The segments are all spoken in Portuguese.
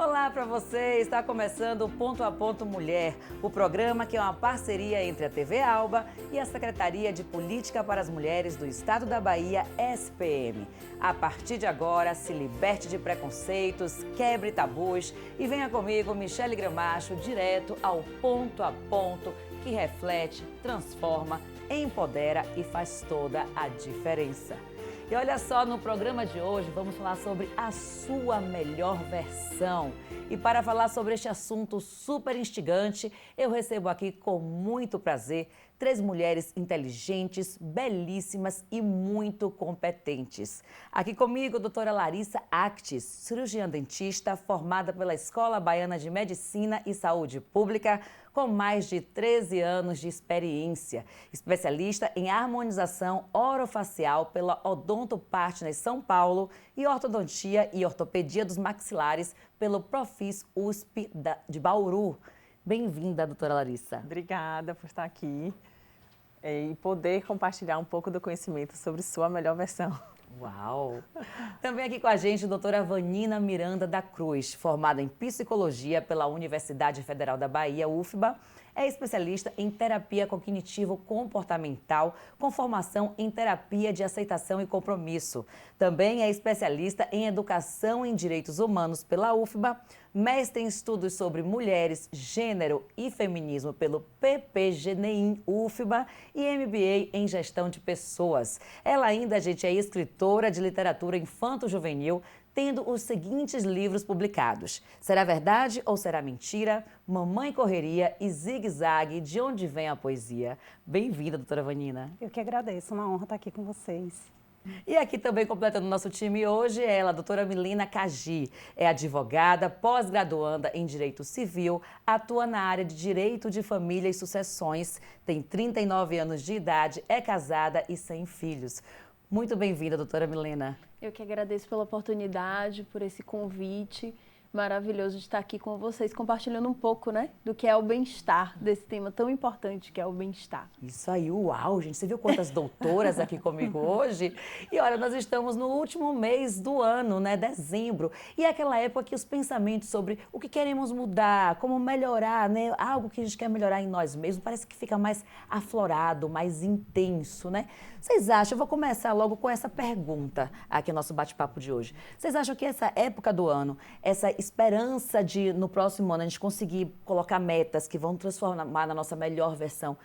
Olá para você, está começando o Ponto a Ponto Mulher, o programa que é uma parceria entre a TV Alba e a Secretaria de Política para as Mulheres do Estado da Bahia, SPM. A partir de agora, se liberte de preconceitos, quebre tabus e venha comigo, Michele Gramacho, direto ao Ponto a Ponto, que reflete, transforma, empodera e faz toda a diferença. E olha só, no programa de hoje vamos falar sobre a sua melhor versão. E para falar sobre este assunto super instigante, eu recebo aqui com muito prazer 3 mulheres inteligentes, belíssimas e muito competentes. Aqui comigo, a doutora Larissa Actis, cirurgiã dentista, formada pela Escola Baiana de Medicina e Saúde Pública, com mais de 13 anos de experiência, especialista em harmonização orofacial pela Odonto Partners São Paulo e ortodontia e ortopedia dos maxilares pelo Profis USP de Bauru. Bem-vinda, doutora Larissa. Obrigada por estar aqui e poder compartilhar um pouco do conhecimento sobre sua melhor versão. Uau! Também aqui com a gente a doutora Vanina Miranda da Cruz, formada em Psicologia pela Universidade Federal da Bahia, UFBA, é especialista em terapia cognitivo-comportamental com formação em terapia de aceitação e compromisso. Também é especialista em educação em direitos humanos pela UFBA, mestre em estudos sobre mulheres, gênero e feminismo pelo PPGNIM UFBA e MBA em gestão de pessoas. Ela ainda, gente, é escritora de literatura infanto-juvenil, tendo os seguintes livros publicados: Será Verdade ou Será Mentira? Mamãe Correria e Zigue Zague, De Onde Vem a Poesia. Bem-vinda, doutora Vanina. Eu que agradeço, uma honra estar aqui com vocês. E aqui também completando o nosso time hoje ela, a doutora Milena Cagi. É advogada, pós-graduanda em Direito Civil, atua na área de Direito de Família e Sucessões, tem 39 anos de idade, é casada e sem filhos. Muito bem-vinda, doutora Milena. Eu que agradeço pela oportunidade, por esse convite maravilhoso de estar aqui com vocês, compartilhando um pouco, né, do que é o bem-estar, desse tema tão importante que é o bem-estar. Isso aí, uau, gente, você viu quantas doutoras aqui comigo hoje? E olha, nós estamos no último mês do ano, né, dezembro, e é aquela época que os pensamentos sobre o que queremos mudar, como melhorar, né, algo que a gente quer melhorar em nós mesmos, parece que fica mais aflorado, mais intenso, né? Vocês acham, eu vou começar logo com essa pergunta aqui no nosso bate-papo de hoje. Vocês acham que essa época do ano, essa esperança de no próximo ano a gente conseguir colocar metas que vão transformar na nossa melhor versão,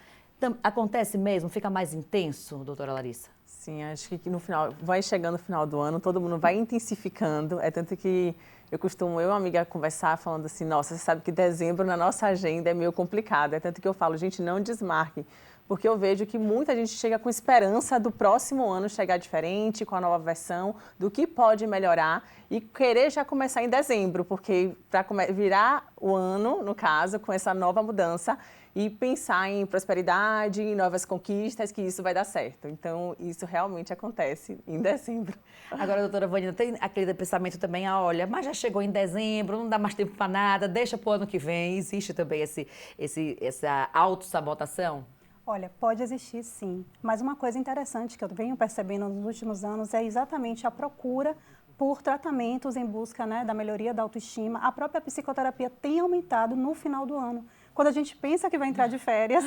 acontece mesmo? Fica mais intenso, doutora Larissa? Sim, acho que no final, vai chegando o final do ano, todo mundo vai intensificando, é tanto que eu e uma amiga conversar falando assim, nossa, você sabe que dezembro na nossa agenda é meio complicado, é tanto que eu falo, gente, não desmarque, porque eu vejo que muita gente chega com esperança do próximo ano chegar diferente, com a nova versão, do que pode melhorar e querer já começar em dezembro, porque para virar o ano, no caso, com essa nova mudança e pensar em prosperidade, em novas conquistas, que isso vai dar certo. Então, isso realmente acontece em dezembro. Agora, doutora Vanina, tem aquele pensamento também, olha, mas já chegou em dezembro, não dá mais tempo para nada, deixa para o ano que vem. Existe também essa autossabotação? Olha, pode existir sim, mas uma coisa interessante que eu venho percebendo nos últimos anos é exatamente a procura por tratamentos em busca, né, da melhoria da autoestima. A própria psicoterapia tem aumentado no final do ano. Quando a gente pensa que vai entrar de férias,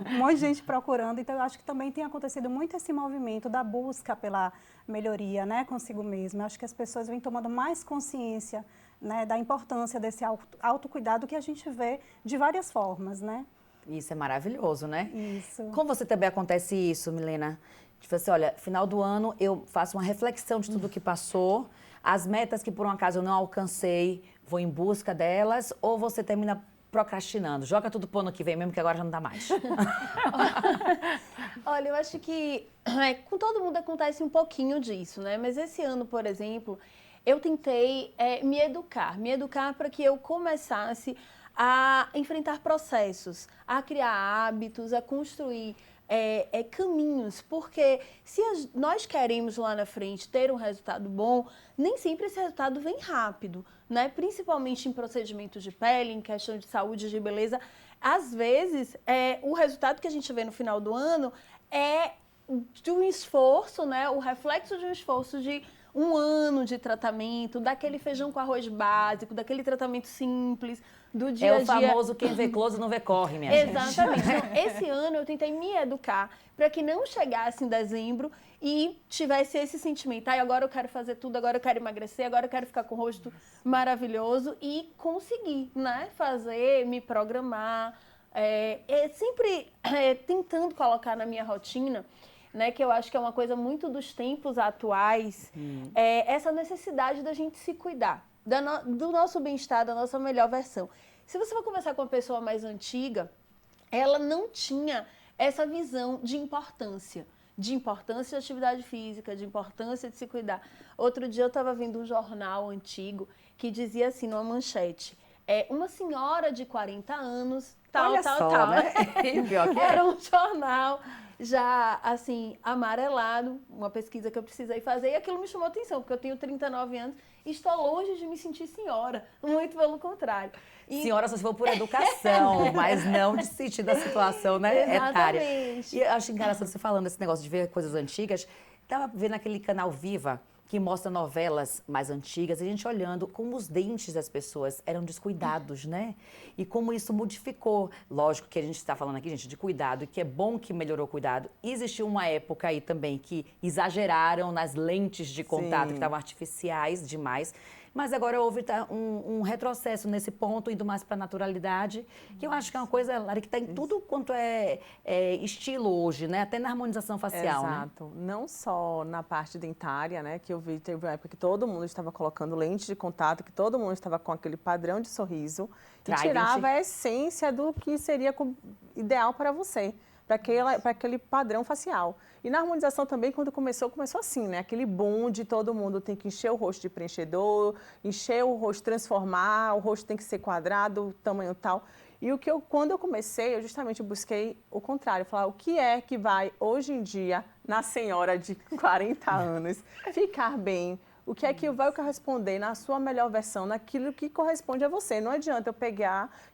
um monte de gente procurando. Então, eu acho que também tem acontecido muito esse movimento da busca pela melhoria, né, consigo mesma. Eu acho que as pessoas vêm tomando mais consciência, né, da importância desse autocuidado que a gente vê de várias formas, né? Isso é maravilhoso, né? Isso. Com você também acontece isso, Milena? Tipo assim, olha, final do ano eu faço uma reflexão de tudo que passou, as metas que por um acaso eu não alcancei, vou em busca delas, ou você termina procrastinando? Joga tudo pro ano que vem mesmo, que agora já não dá mais. Olha, eu acho que com todo mundo acontece um pouquinho disso, né? Mas esse ano, por exemplo, eu tentei me educar para que eu começasse a enfrentar processos, a criar hábitos, a construir caminhos, porque se nós queremos lá na frente ter um resultado bom, nem sempre esse resultado vem rápido, né? Principalmente em procedimentos de pele, em questão de saúde, de beleza. Às vezes, o resultado que a gente vê no final do ano é de um esforço, né? O reflexo de um esforço de um ano de tratamento, daquele feijão com arroz básico, daquele tratamento simples, do dia a dia. É o famoso quem vê close não vê corre, minha gente. Exatamente. Então, esse ano eu tentei me educar para que não chegasse em dezembro e tivesse esse sentimento. Agora eu quero fazer tudo, agora eu quero emagrecer, agora eu quero ficar com o rosto maravilhoso e conseguir, né? Fazer, me programar, sempre tentando colocar na minha rotina, né, que eu acho que é uma coisa muito dos tempos atuais, essa necessidade da gente se cuidar, do nosso bem-estar, da nossa melhor versão. Se você for conversar com uma pessoa mais antiga, ela não tinha essa visão de importância de atividade física, de importância de se cuidar. Outro dia eu estava vendo um jornal antigo que dizia assim, numa manchete, uma senhora de 40 anos, tal, né? Pior que Era um jornal já, assim, amarelado, uma pesquisa que eu precisei fazer, e aquilo me chamou a atenção, porque eu tenho 39 anos e estou longe de me sentir senhora, muito pelo contrário. Senhora só se for por educação, mas não de sentir da situação, né, etária. E eu acho engraçado você falando esse negócio de ver coisas antigas. Estava vendo aquele canal Viva, que mostra novelas mais antigas, e a gente olhando como os dentes das pessoas eram descuidados, né? E como isso modificou. Lógico que a gente está falando aqui, gente, de cuidado, e que é bom que melhorou o cuidado. Existiu uma época aí também que exageraram nas lentes de contato, que estavam artificiais demais. Mas agora houve um retrocesso nesse ponto, indo mais para a naturalidade, que eu acho que é uma coisa, Lari, que está em tudo quanto é estilo hoje, né? Até na harmonização facial, Exato. né? Não só na parte dentária, né? Que eu vi, teve uma época que todo mundo estava colocando lente de contato, que todo mundo estava com aquele padrão de sorriso, e tirava a essência do que seria ideal para você, para aquele padrão facial. E na harmonização também, quando começou assim, né? Aquele boom de todo mundo tem que encher o rosto de preenchedor, encher o rosto, transformar, o rosto tem que ser quadrado, tamanho tal. E quando eu comecei, eu justamente busquei o contrário, falar o que é que vai, hoje em dia, na senhora de 40 anos, ficar bem, o que é que vai corresponder na sua melhor versão, naquilo que corresponde a você. Não adianta eu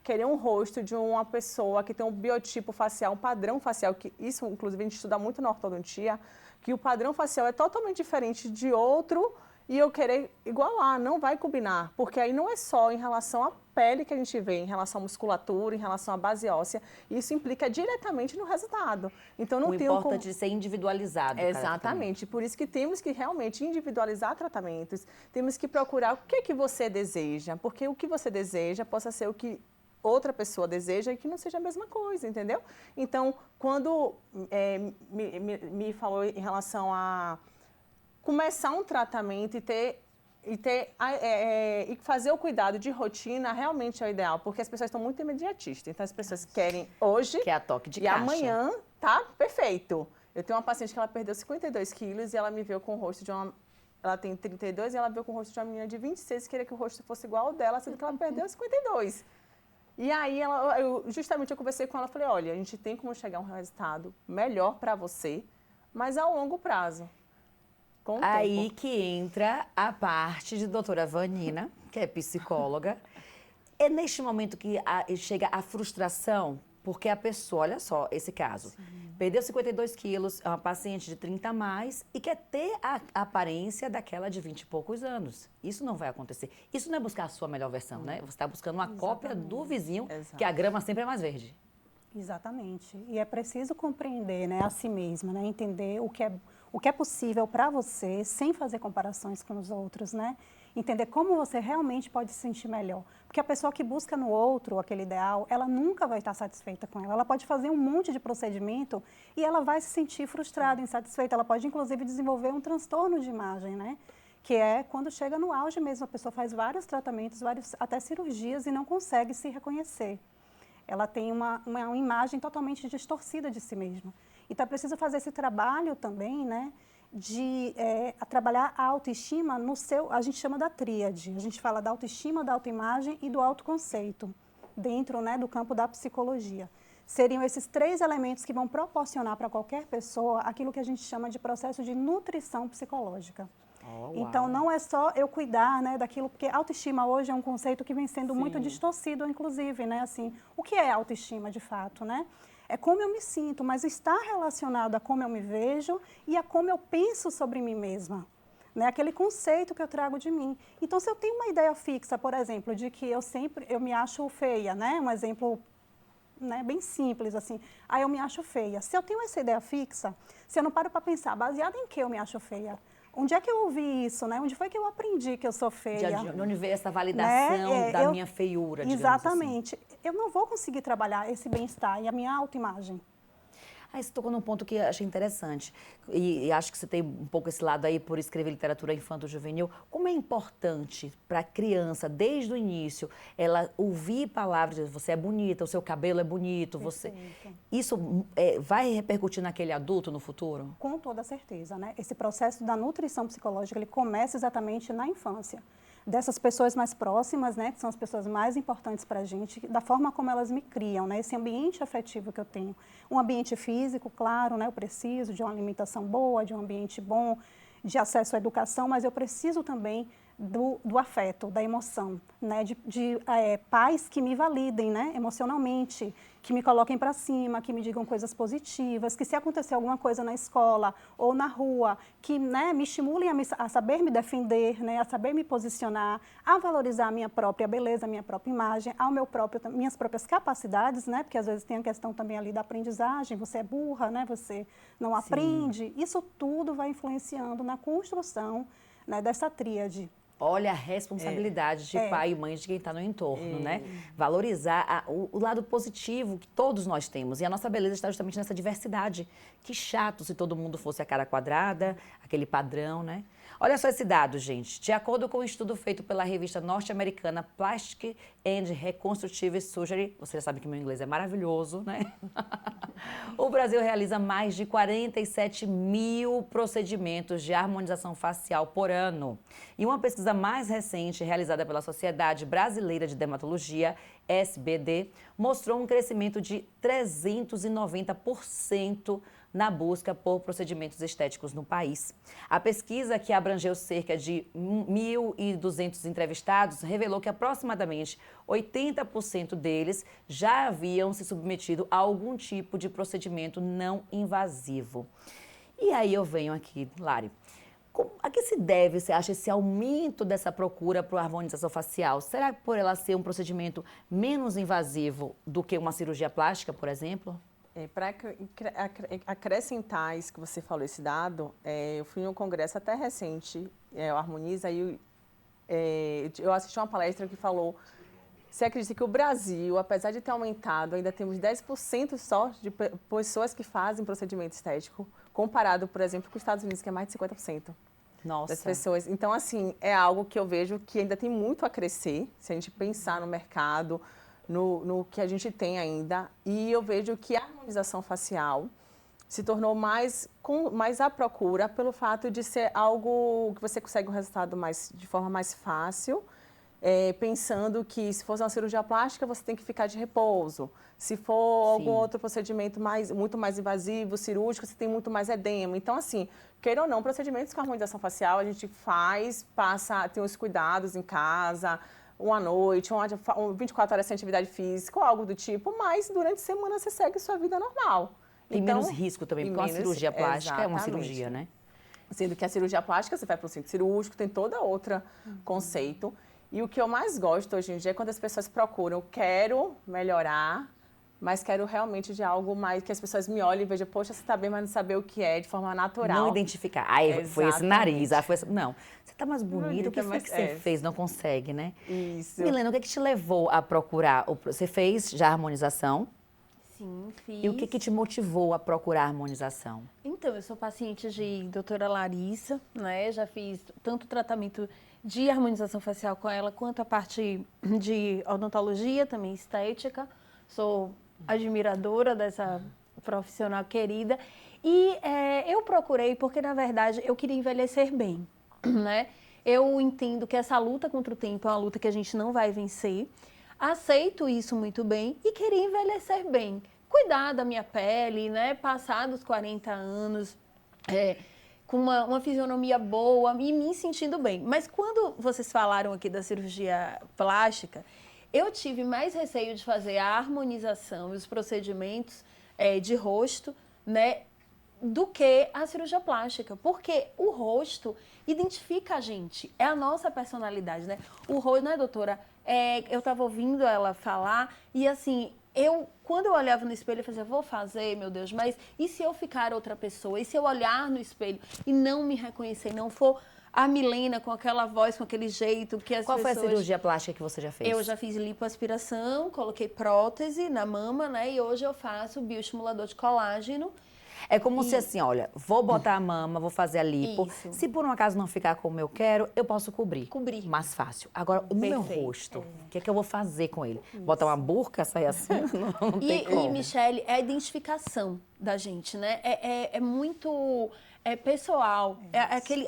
querer um rosto de uma pessoa que tem um biotipo facial, um padrão facial, que isso, inclusive, a gente estuda muito na ortodontia, que o padrão facial é totalmente diferente de outro, e eu querer igualar, não vai combinar, porque aí não é só em relação à pele que a gente vê, em relação à musculatura, em relação à base óssea, isso implica diretamente no resultado. Então não tem importante de ser individualizado. Exatamente, por isso que temos que realmente individualizar tratamentos, temos que procurar o que você deseja, porque o que você deseja possa ser o que outra pessoa deseja e que não seja a mesma coisa, entendeu? Então, quando me falou em relação a começar um tratamento e fazer o cuidado de rotina realmente é o ideal, porque as pessoas estão muito imediatistas. Então, as pessoas querem hoje que é a toque de e caixa. Amanhã tá perfeito. Eu tenho uma paciente que ela perdeu 52 quilos e ela me viu com o rosto de uma... Ela tem 32 e ela veio com o rosto de uma menina de 26 e queria que o rosto fosse igual ao dela, sendo que ela perdeu 52. E aí, justamente eu conversei com ela e falei, olha, a gente tem como chegar a um resultado melhor para você, mas a longo prazo. Aí que entra a parte de doutora Vanina, que é psicóloga. É neste momento que chega a frustração, porque a pessoa, olha só esse caso, perdeu 52 quilos, é uma paciente de 30 a mais e quer ter a aparência daquela de 20 e poucos anos. Isso não vai acontecer. Isso não é buscar a sua melhor versão, né? Você está buscando uma cópia do vizinho, que a grama sempre é mais verde. Exatamente. E é preciso compreender, né, a si mesma, né, entender o que é possível para você, sem fazer comparações com os outros, né? Entender como você realmente pode se sentir melhor. Porque a pessoa que busca no outro aquele ideal, ela nunca vai estar satisfeita com ela. Ela pode fazer um monte de procedimento e ela vai se sentir frustrada, insatisfeita. Ela pode, inclusive, desenvolver um transtorno de imagem, né? Que é quando chega no auge mesmo, a pessoa faz vários tratamentos, até cirurgias e não consegue se reconhecer. Ela tem uma imagem totalmente distorcida de si mesma. Então, é preciso fazer esse trabalho também, né, de trabalhar a autoestima a gente chama da tríade. A gente fala da autoestima, da autoimagem e do autoconceito, dentro, né, do campo da psicologia. Seriam esses 3 elementos que vão proporcionar para qualquer pessoa aquilo que a gente chama de processo de nutrição psicológica. Então, não é só eu cuidar, né, daquilo, porque autoestima hoje é um conceito que vem sendo muito distorcido, inclusive, né, assim, o que é autoestima de fato, né? É como eu me sinto, mas está relacionado a como eu me vejo e a como eu penso sobre mim mesma, né? Aquele conceito que eu trago de mim. Então, se eu tenho uma ideia fixa, por exemplo, de que eu me acho feia, né? Um exemplo, né, bem simples, assim, aí eu me acho feia. Se eu tenho essa ideia fixa, se eu não paro para pensar, baseado em que eu me acho feia? Onde é que eu ouvi isso, né? Onde foi que eu aprendi que eu sou feia? De onde veio essa validação, né? Da minha feiura, digamos exatamente. assim. Eu não vou conseguir trabalhar esse bem-estar e a minha autoimagem. Aí você tocou num ponto que eu achei interessante, e acho que você tem um pouco esse lado aí por escrever literatura infanto-juvenil. Como é importante para a criança, desde o início, ela ouvir palavras de você é bonita, o seu cabelo é bonito, você... Isso vai repercutir naquele adulto no futuro? Com toda certeza, né? Esse processo da nutrição psicológica, ele começa exatamente na infância. Dessas pessoas mais próximas, né, que são as pessoas mais importantes para a gente, da forma como elas me criam, né, esse ambiente afetivo que eu tenho. Um ambiente físico, claro, né, eu preciso de uma alimentação boa, de um ambiente bom, de acesso à educação, mas eu preciso também do afeto, da emoção, né, de pais que me validem, né, emocionalmente, que me coloquem para cima, que me digam coisas positivas, que se acontecer alguma coisa na escola ou na rua, que, né, me estimulem a saber me defender, né, a saber me posicionar, a valorizar a minha própria beleza, a minha própria imagem, minhas próprias capacidades, né, porque às vezes tem a questão também ali da aprendizagem, você é burra, né, você não aprende. Isso tudo vai influenciando na construção, né, dessa tríade. Olha a responsabilidade de pai e mãe de quem está no entorno, né? Valorizar o lado positivo que todos nós temos. E a nossa beleza está justamente nessa diversidade. Que chato se todo mundo fosse a cara quadrada, aquele padrão, né? Olha só esse dado, gente. De acordo com um estudo feito pela revista norte-americana Plastic and Reconstructive Surgery, você já sabe que meu inglês é maravilhoso, né? O Brasil realiza mais de 47 mil procedimentos de harmonização facial por ano. E uma pesquisa mais recente, realizada pela Sociedade Brasileira de Dermatologia, SBD, mostrou um crescimento de 390% na busca por procedimentos estéticos no país. A pesquisa, que abrangeu cerca de 1.200 entrevistados, revelou que aproximadamente 80% deles já haviam se submetido a algum tipo de procedimento não invasivo. E aí eu venho aqui, Lari. A que se deve, você acha, esse aumento dessa procura por harmonização facial? Será que por ela ser um procedimento menos invasivo do que uma cirurgia plástica, por exemplo? Para acrescentar isso que você falou, esse dado, eu fui em um congresso até recente, o Harmoniza, e eu assisti uma palestra que falou, você acredita que o Brasil, apesar de ter aumentado, ainda temos 10% só de pessoas que fazem procedimento estético, comparado, por exemplo, com os Estados Unidos, que é mais de 50%. Nossa. Das pessoas. Então, assim, é algo que eu vejo que ainda tem muito a crescer, se a gente pensar no mercado, no que a gente tem ainda. E eu vejo que a harmonização facial se tornou mais à procura pelo fato de ser algo que você consegue um resultado de forma mais fácil, pensando que se fosse uma cirurgia plástica, você tem que ficar de repouso. Se for algum outro procedimento muito mais invasivo, cirúrgico, você tem muito mais edema. Então, assim, queira ou não, procedimentos com harmonização facial, a gente tem os cuidados em casa, uma noite, 24 horas sem atividade física ou algo do tipo, mas durante a semana você segue sua vida normal. E então, menos risco também, porque uma cirurgia plástica é uma cirurgia, né? Sendo que a cirurgia plástica, você vai para o centro cirúrgico, tem todo outro conceito. E o que eu mais gosto hoje em dia é quando as pessoas procuram, eu quero melhorar, mas quero realmente de algo mais que as pessoas me olhem e vejam, poxa, você está bem, mas não saber o que é, de forma natural. Não identificar. Aí foi esse nariz, foi esse... Não, você está mais bonita, o que foi que você fez? Não consegue, né? Isso. Milena, o que te levou a procurar? Você fez já harmonização? Sim, fiz. E o que te motivou a procurar harmonização? Então, eu sou paciente de doutora Larissa, né? Já fiz tanto tratamento de harmonização facial com ela, quanto a parte de odontologia, também estética. Sou admiradora dessa profissional querida. E eu procurei porque, na verdade, eu queria envelhecer bem, né? Eu entendo que essa luta contra o tempo é uma luta que a gente não vai vencer. Aceito isso muito bem e queria envelhecer bem. Cuidar da minha pele, né? Passar dos 40 anos, com uma fisionomia boa e me sentindo bem. Mas quando vocês falaram aqui da cirurgia plástica, eu tive mais receio de fazer a harmonização e os procedimentos de rosto, né? do que a cirurgia plástica, porque o rosto identifica a gente, é a nossa personalidade, né? O rosto, né, doutora? Eu estava ouvindo ela falar e, assim, quando eu olhava no espelho, eu fazia, vou fazer, meu Deus, mas e se eu ficar outra pessoa? E se eu olhar no espelho e não me reconhecer, não for a Milena com aquela voz, com aquele jeito que as Qual pessoas... foi a cirurgia plástica que você já fez? Eu já fiz lipoaspiração, coloquei prótese na mama, né? E hoje eu faço bioestimulador de colágeno. É como se assim, olha, vou botar a mama, vou fazer a lipo. Isso. Se por um acaso não ficar como eu quero, eu posso cobrir. Cobrir. Mais fácil. Agora, o meu Perfeito. rosto, o que é que eu vou fazer com ele? Botar uma burca, sair assim? Não tem E, como. Michele, é a identificação da gente, né? É muito pessoal. É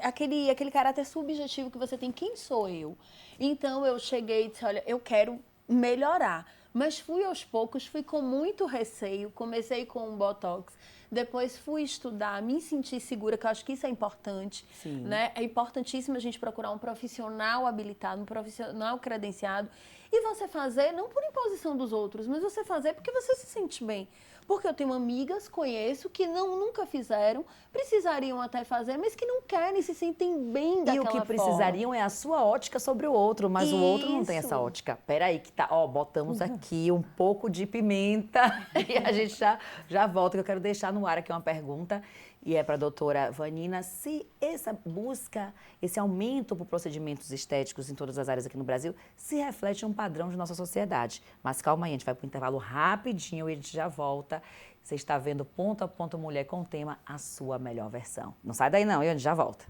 aquele caráter subjetivo que você tem. Quem sou eu? Então, eu cheguei e disse, olha, eu quero melhorar. Mas fui aos poucos, fui com muito receio. Comecei com um Botox. Depois fui estudar, me sentir segura, que eu acho que isso é importante. Sim. Né? É importantíssimo a gente procurar um profissional habilitado, um profissional credenciado. E você fazer, não por imposição dos outros, mas você fazer porque você se sente bem. Porque eu tenho amigas, conheço, que nunca fizeram, precisariam até fazer, mas que não querem, se sentem bem daquela forma. E o que precisariam é a sua ótica sobre o outro, mas o outro não tem essa ótica. Peraí, que tá, ó, botamos aqui um pouco de pimenta e a gente já volta, que eu quero deixar no ar aqui uma pergunta. E é para a doutora Vanina, se essa busca, esse aumento por procedimentos estéticos em todas as áreas aqui no Brasil, se reflete um padrão de nossa sociedade. Mas calma aí, a gente vai para o intervalo rapidinho e a gente já volta. Você está vendo Ponto a Ponto Mulher com o tema A Sua Melhor Versão. Não sai daí não, e a gente já volta.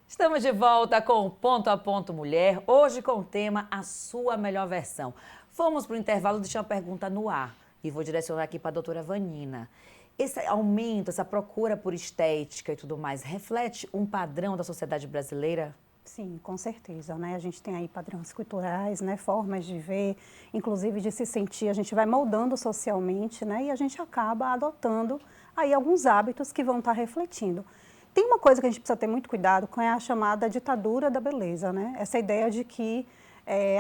Estamos de volta com o Ponto a Ponto Mulher, hoje com o tema A Sua Melhor Versão. Fomos para o intervalo, deixei uma pergunta no ar e vou direcionar aqui para a doutora Vanina. Esse aumento, essa procura por estética e tudo mais, reflete um padrão da sociedade brasileira? Sim, com certeza, né? A gente tem aí padrões culturais, né? Formas de ver, inclusive de se sentir, a gente vai moldando socialmente, né? E a gente acaba adotando aí alguns hábitos que vão estar refletindo. Tem uma coisa que a gente precisa ter muito cuidado com, é a chamada ditadura da beleza, né? Essa ideia de que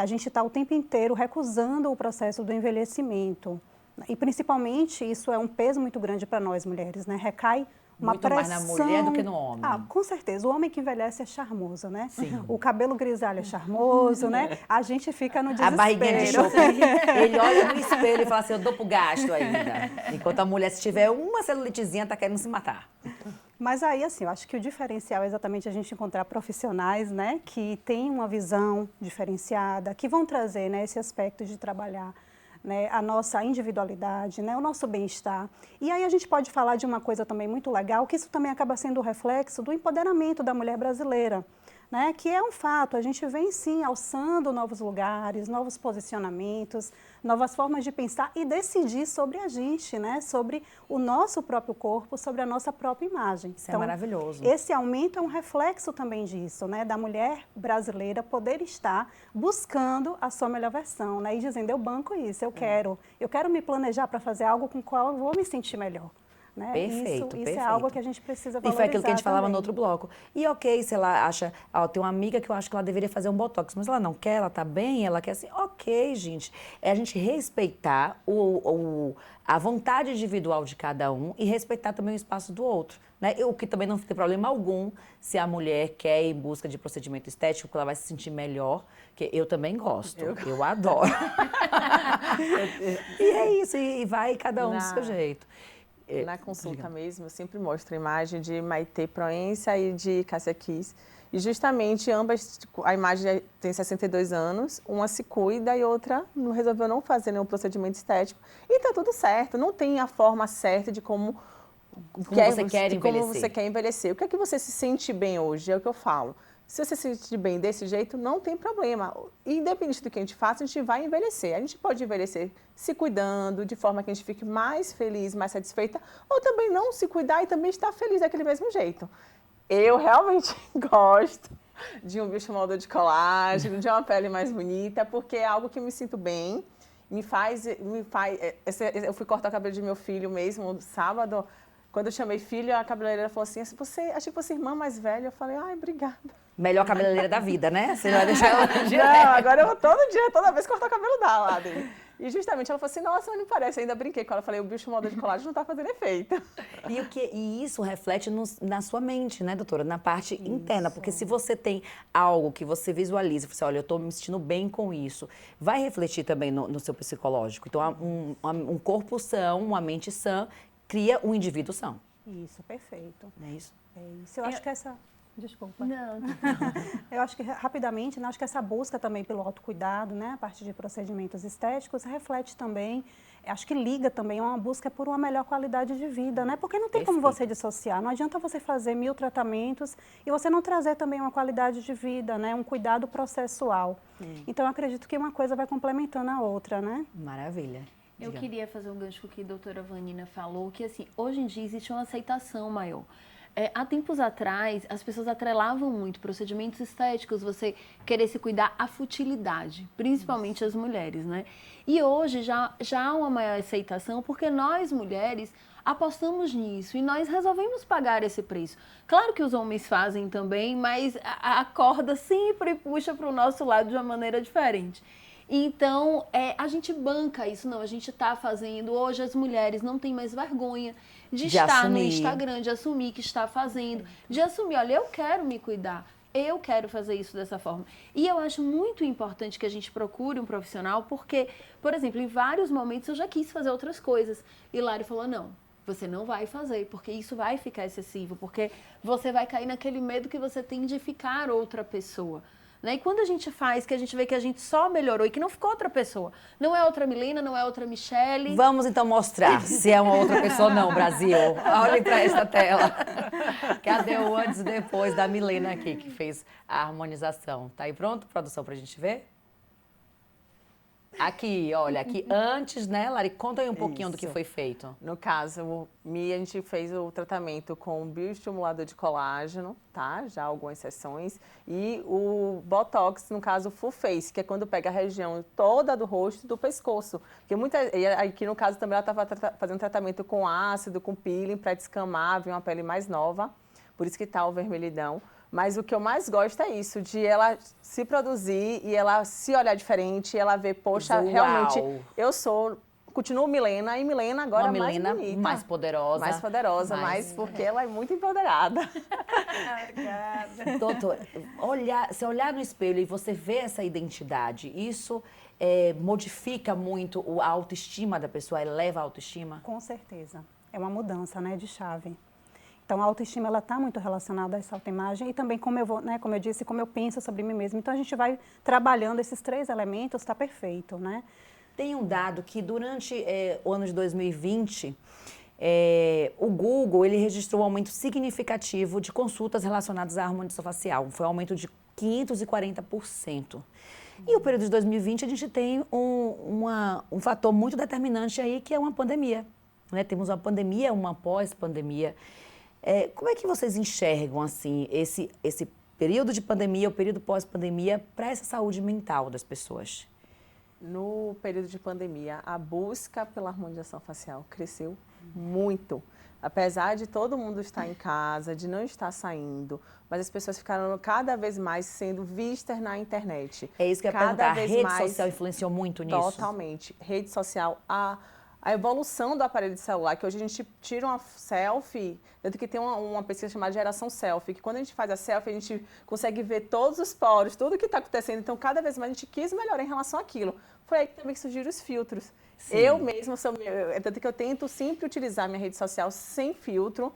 a gente está o tempo inteiro recusando o processo do envelhecimento. E, principalmente, isso é um peso muito grande para nós, mulheres, né? Recai uma muito pressão... mais na mulher do que no homem. Ah, com certeza. O homem que envelhece é charmoso, né? Sim. O cabelo grisalho é charmoso, né? A gente fica no desespero. A barriguinha de chope, ele olha no espelho e fala assim, eu dou pro gasto ainda. Enquanto a mulher, se tiver uma celulitezinha, tá querendo se matar. Mas aí, assim, eu acho que o diferencial é exatamente a gente encontrar profissionais, né, que têm uma visão diferenciada, que vão trazer, né, esse aspecto de trabalhar, né, a nossa individualidade, né, o nosso bem-estar. E aí a gente pode falar de uma coisa também muito legal, que isso também acaba sendo o reflexo do empoderamento da mulher brasileira, né, que é um fato, a gente vem sim alçando novos lugares, novos posicionamentos, novas formas de pensar e decidir sobre a gente, né, sobre o nosso próprio corpo, sobre a nossa própria imagem. Isso então, é maravilhoso. Esse aumento é um reflexo também disso, né, da mulher brasileira poder estar buscando a sua melhor versão, né, e dizendo, eu banco isso, eu quero me planejar para fazer algo com o qual eu vou me sentir melhor. Né? Perfeito, isso perfeito. é algo que a gente precisa valorizar. E foi aquilo que a gente falava também. no outro bloco. E ok, se ela acha... Ó, tem uma amiga que eu acho que ela deveria fazer um botox, mas ela não quer, ela tá bem, ela quer assim... Ok, gente. É a gente respeitar a vontade individual de cada um e respeitar também o espaço do outro. Né? O que também não tem problema algum se a mulher quer ir em busca de procedimento estético, porque ela vai se sentir melhor, que eu também gosto. Eu adoro. E é isso, e vai cada um do seu jeito. Na consulta mesmo, eu sempre mostro a imagem de Maitê Proença e de Cássia Kiss. E justamente ambas, a imagem tem 62 anos, uma se cuida e outra resolveu não fazer nenhum procedimento estético. E tá tudo certo, não tem a forma certa de como você quer envelhecer. O que é que você se sente bem hoje? É o que eu falo. Se você se sente bem desse jeito, não tem problema. Independente do que a gente faça, a gente vai envelhecer. A gente pode envelhecer se cuidando, de forma que a gente fique mais feliz, mais satisfeita, ou também não se cuidar e também estar feliz daquele mesmo jeito. Eu realmente gosto de um bioestimulador de colágeno, de uma pele mais bonita, porque é algo que eu me sinto bem, eu fui cortar o cabelo de meu filho mesmo, no sábado. Quando eu chamei filho, a cabeleireira falou assim, achei que você é irmã mais velha. Eu falei, ai, obrigada. Melhor cabeleireira da vida, né? Você vai deixar ela no dia. Não, agora eu vou todo dia, toda vez cortar o cabelo lá dele. E justamente ela falou assim, nossa, não parece, eu ainda brinquei com ela, falei, o bicho molde de colágeno não tá fazendo efeito. E isso reflete na sua mente, né, doutora? Na parte interna, porque se você tem algo que você visualiza, você olha, eu tô me sentindo bem com isso, vai refletir também no seu psicológico. Então, um corpo são, uma mente sã, cria um indivíduo são. Isso, perfeito. Não é isso? É isso. Eu acho que essa... Desculpa. Não. Eu acho que, rapidamente, né, acho que essa busca também pelo autocuidado, né, a partir de procedimentos estéticos, reflete também, acho que liga também a uma busca por uma melhor qualidade de vida, né? Porque não tem como você dissociar, não adianta você fazer 1000 tratamentos e você não trazer também uma qualidade de vida, né, um cuidado processual. Então, eu acredito que uma coisa vai complementando a outra, né? Maravilha. Eu queria fazer um gancho com o que a doutora Vanina falou, que assim, hoje em dia existe uma aceitação maior. Há tempos atrás, as pessoas atrelavam muito procedimentos estéticos, você querer se cuidar à futilidade, principalmente as mulheres, né? E hoje já há uma maior aceitação, porque nós, mulheres, apostamos nisso e nós resolvemos pagar esse preço. Claro que os homens fazem também, mas a corda sempre puxa para o nosso lado de uma maneira diferente. Então, a gente banca isso, não, a gente está fazendo, hoje as mulheres não têm mais vergonha de estar assumir. no Instagram, de assumir que está fazendo, de assumir, olha, eu quero me cuidar, eu quero fazer isso dessa forma. E eu acho muito importante que a gente procure um profissional, porque, por exemplo, em vários momentos eu já quis fazer outras coisas, e Lari falou, não, você não vai fazer, porque isso vai ficar excessivo, porque você vai cair naquele medo que você tem de ficar outra pessoa. Né? E quando a gente faz, que a gente vê que a gente só melhorou e que não ficou outra pessoa, não é outra Milena, não é outra Michele. Vamos então mostrar se é uma outra pessoa ou não, Brasil. Olhem para esta tela. Cadê o antes e depois da Milena aqui, que fez a harmonização? Tá aí pronto, produção, pra gente ver? Aqui, olha, aqui antes, né, Lari? Conta aí um pouquinho do que foi feito. No caso, a gente fez o tratamento com bioestimulador de colágeno, tá? Já algumas sessões. E o Botox, no caso, Full Face, que é quando pega a região toda do rosto e do pescoço. Porque e aqui, no caso, também ela estava fazendo tratamento com ácido, com peeling, para descamar, vir uma pele mais nova. Por isso que tá o vermelhidão. Mas o que eu mais gosto é isso, de ela se produzir e ela se olhar diferente, e ela ver, poxa, Uau. Realmente, continuo Milena, e Milena agora uma mais Milena bonita. mais poderosa. Mais poderosa, mais porque ela é muito empoderada. Obrigada. Doutor, se olhar no espelho e você ver essa identidade, isso modifica muito a autoestima da pessoa, eleva a autoestima? Com certeza. É uma mudança, né, de chave. Então, a autoestima, ela está muito relacionada a essa autoimagem e também como eu vou, né, como eu disse, como eu penso sobre mim mesma. Então, a gente vai trabalhando esses 3 elementos, está perfeito, né? Tem um dado que durante o ano de 2020, o Google ele registrou um aumento significativo de consultas relacionadas à harmonização facial. Foi um aumento de 540%. E o período de 2020, a gente tem um fator muito determinante aí, que é uma pandemia. Né? Temos uma pandemia, uma pós-pandemia. Como é que vocês enxergam assim, esse período de pandemia, o período pós-pandemia, para essa saúde mental das pessoas? No período de pandemia, a busca pela harmonização facial cresceu muito. Apesar de todo mundo estar em casa, de não estar saindo, mas as pessoas ficaram cada vez mais sendo vistas na internet. É isso que eu ia perguntar, a rede social influenciou muito nisso? Totalmente. Rede social, a evolução do aparelho de celular, que hoje a gente tira uma selfie, tanto que tem uma pesquisa chamada geração selfie, que quando a gente faz a selfie, a gente consegue ver todos os poros, tudo que está acontecendo. Então, cada vez mais a gente quis melhorar em relação àquilo. Foi aí que também surgiram os filtros. Sim. Eu mesma, tanto que eu tento sempre utilizar minha rede social sem filtro,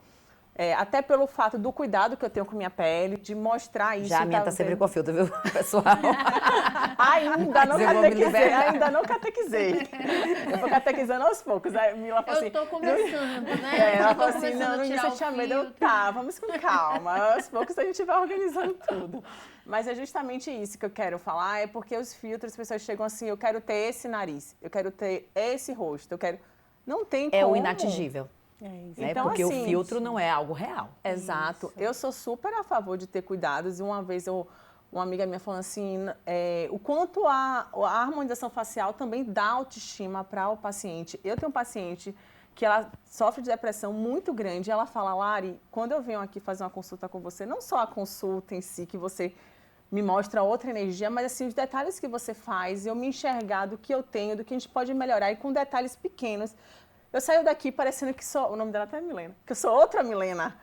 até pelo fato do cuidado que eu tenho com minha pele, de mostrar isso. Já a minha tá sempre com filtro, viu, pessoal? Ainda não catequizei. Eu vou catequizando aos poucos. Aí Mila falou assim... Eu tô começando, né? Ela falou assim, não você tinha medo. Vamos com calma. Aos poucos a gente vai organizando tudo. Mas é justamente isso que eu quero falar, é porque os filtros, as pessoas chegam assim, eu quero ter esse nariz, eu quero ter esse rosto, eu quero... Não tem como. É o inatingível. Então, porque assim, o filtro não é algo real. Exato. Isso. Eu sou super a favor de ter cuidados. Uma vez uma amiga minha falou assim, o quanto a harmonização facial também dá autoestima para o paciente. Eu tenho um paciente que ela sofre de depressão muito grande. Ela fala, Lari, quando eu venho aqui fazer uma consulta com você, não só a consulta em si, que você me mostra outra energia, mas assim, os detalhes que você faz, eu me enxergar do que eu tenho, do que a gente pode melhorar, e com detalhes pequenos. Eu saio daqui parecendo que sou, o nome dela até é Milena, que eu sou outra Milena.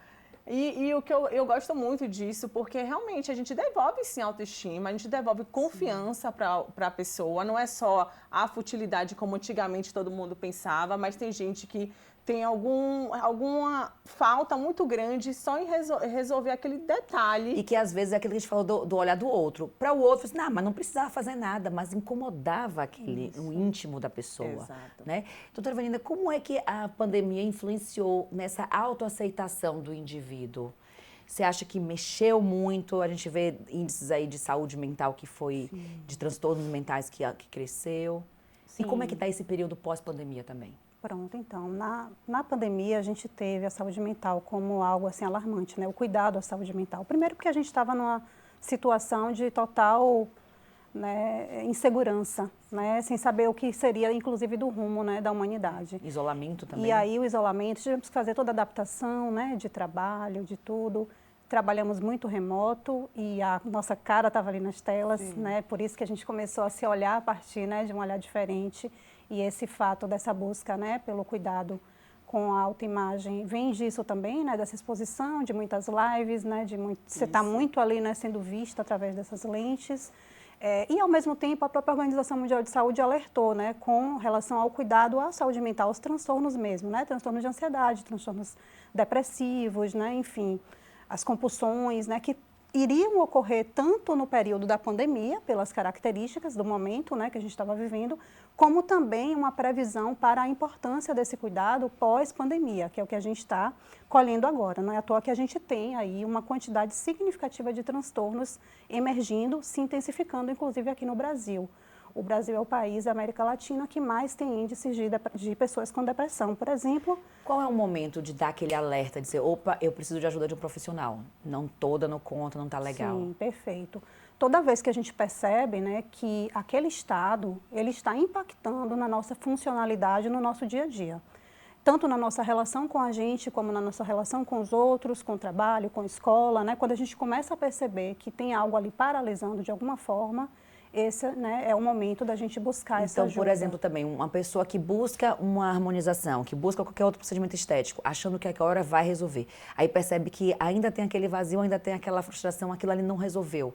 E o que eu gosto muito disso, porque realmente a gente devolve sim autoestima, a gente devolve confiança para a pessoa, não é só a futilidade como antigamente todo mundo pensava, mas tem gente que tem alguma falta muito grande só em resolver aquele detalhe. E que às vezes é aquilo que a gente falou do olhar do outro. Para o outro, assim, mas não precisava fazer nada, mas incomodava o íntimo da pessoa. Exato. Né? Doutora Valinda, como é que a pandemia influenciou nessa autoaceitação do indivíduo? Você acha que mexeu muito? A gente vê índices aí de saúde mental que foi, de transtornos mentais que cresceu. Sim. E como é que está esse período pós-pandemia também? Pronto, então, na pandemia a gente teve a saúde mental como algo assim alarmante, né? O cuidado à saúde mental. Primeiro porque a gente estava numa situação de total, né, insegurança, né? Sem saber o que seria, inclusive, do rumo, né, da humanidade. Isolamento também? E aí o isolamento, tivemos que fazer toda a adaptação, né, de trabalho, de tudo. Trabalhamos muito remoto e a nossa cara estava ali nas telas, né? Por isso que a gente começou a se olhar a partir, né, de um olhar diferente. E esse fato dessa busca, né, pelo cuidado com a autoimagem vem disso também, né, dessa exposição, de muitas lives, né, você está muito ali, né, sendo vista através dessas lentes. E, ao mesmo tempo, a própria Organização Mundial de Saúde alertou, né, com relação ao cuidado à saúde mental, aos transtornos mesmo, né, transtornos de ansiedade, transtornos depressivos, né, enfim, as compulsões, né, que iriam ocorrer tanto no período da pandemia, pelas características do momento, né, que a gente estava vivendo, como também uma previsão para a importância desse cuidado pós-pandemia, que é o que a gente está colhendo agora. Não é à toa que a gente tem aí uma quantidade significativa de transtornos emergindo, se intensificando, inclusive aqui no Brasil. O Brasil é o país da América Latina que mais tem índices de pessoas com depressão, por exemplo. Qual é o momento de dar aquele alerta, de dizer, opa, eu preciso de ajuda de um profissional, não estou dando conta, não está legal? Sim, perfeito. Toda vez que a gente percebe, né, que aquele estado, ele está impactando na nossa funcionalidade, no nosso dia a dia. Tanto na nossa relação com a gente, como na nossa relação com os outros, com o trabalho, com a escola, né? Quando a gente começa a perceber que tem algo ali paralisando de alguma forma, esse, né, é o momento da gente buscar essa ajuda. Então, por exemplo, também, uma pessoa que busca uma harmonização, que busca qualquer outro procedimento estético, achando que aquela hora vai resolver. Aí percebe que ainda tem aquele vazio, ainda tem aquela frustração, aquilo ali não resolveu.